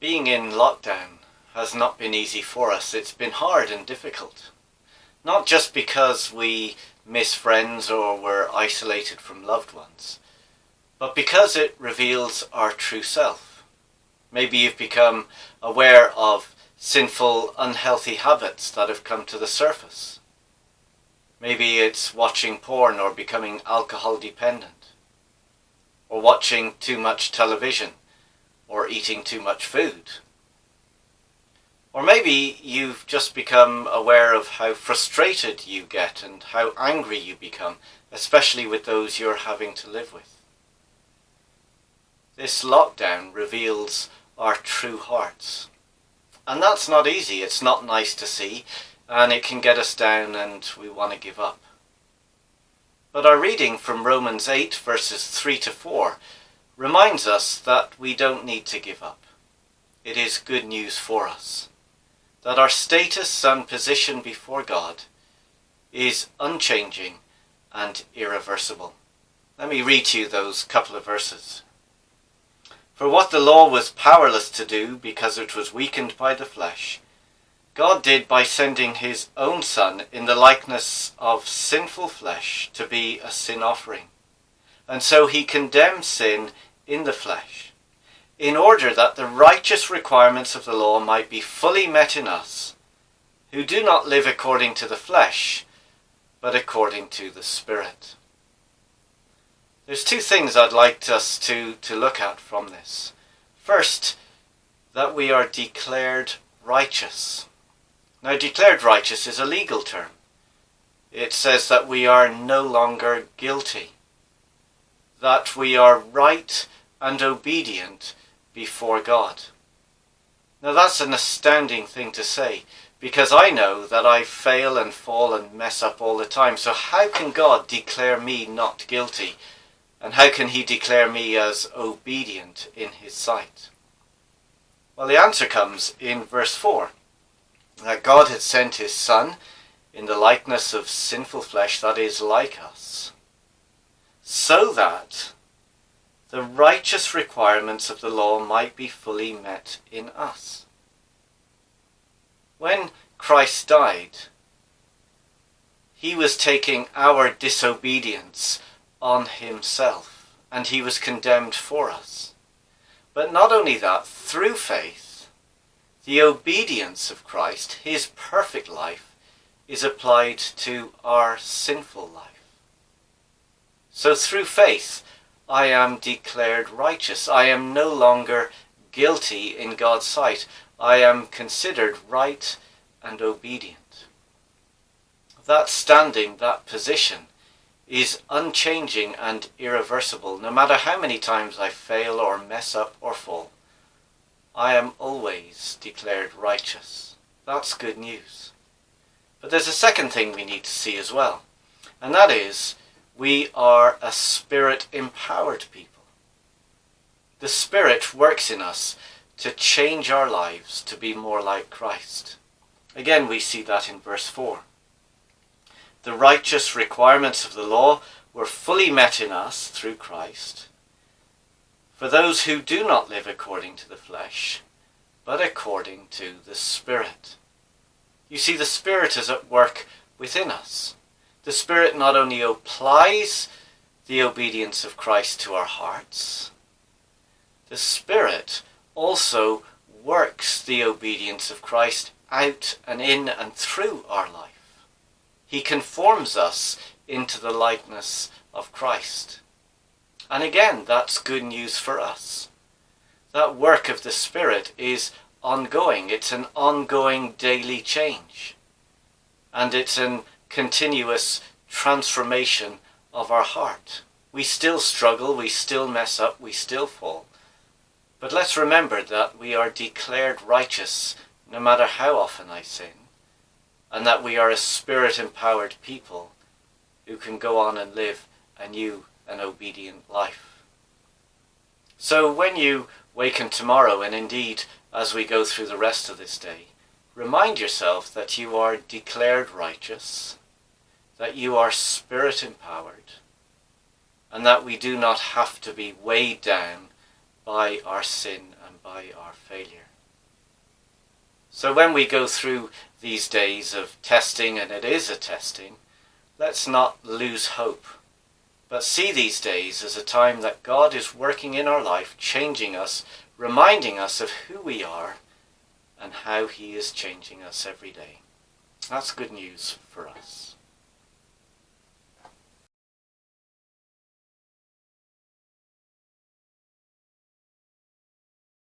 Being in lockdown has not been easy for us. It's been hard and difficult. Not just because we miss friends or we're isolated from loved ones, but because it reveals our true self. Maybe you've become aware of sinful, unhealthy habits that have come to the surface. Maybe it's watching porn or becoming alcohol dependent, or watching too much television, or eating too much food. Or maybe you've just become aware of how frustrated you get and how angry you become, especially with those you're having to live with. This lockdown reveals our true hearts. And that's not easy, it's not nice to see, and it can get us down and we want to give up. But our reading from Romans 8 verses 3 to 4 reminds us that we don't need to give up. It is good news for us, that our status and position before God is unchanging and irreversible. Let me read to you those couple of verses. For what the law was powerless to do because it was weakened by the flesh, God did by sending his own Son in the likeness of sinful flesh to be a sin offering. And so he condemned sin in the flesh, in order that the righteous requirements of the law might be fully met in us, who do not live according to the flesh, but according to the Spirit. There's two things I'd like us to look at from this. First, that we are declared righteous. Now, declared righteous is a legal term. It says that we are no longer guilty, that we are right and obedient before God. Now that's an astounding thing to say, because I know that I fail and fall and mess up all the time. So how can God declare me not guilty? And how can he declare me as obedient in his sight? Well, the answer comes in verse 4, that God had sent his Son in the likeness of sinful flesh, that is, like us, so that the righteous requirements of the law might be fully met in us. When Christ died, he was taking our disobedience on himself, and he was condemned for us. But not only that, through faith, the obedience of Christ, his perfect life, is applied to our sinful life. So through faith, I am declared righteous. I am no longer guilty in God's sight. I am considered right and obedient. That standing, that position, is unchanging and irreversible. No matter how many times I fail or mess up or fall, I am always declared righteous. That's good news. But there's a second thing we need to see as well, and that is we are a Spirit-empowered people. The Spirit works in us to change our lives to be more like Christ. Again, we see that in verse 4. The righteous requirements of the law were fully met in us through Christ, for those who do not live according to the flesh, but according to the Spirit. You see, the Spirit is at work within us. The Spirit not only applies the obedience of Christ to our hearts, the Spirit also works the obedience of Christ out and in and through our life. He conforms us into the likeness of Christ. And again, that's good news for us. That work of the Spirit is ongoing. It's an ongoing daily change. And it's an continuous transformation of our heart. We still struggle, we still mess up, we still fall. But let's remember that we are declared righteous no matter how often I sin, and that we are a Spirit-empowered people who can go on and live a new and obedient life. So when you waken tomorrow, and indeed as we go through the rest of this day, remind yourself that you are declared righteous, that you are Spirit-empowered, and that we do not have to be weighed down by our sin and by by our failure. So when we go through these days of testing, and it is a testing, let's not lose hope, but see these days as a time that God is working in our life, changing us, reminding us of who we are and how he is changing us every day. That's good news for us.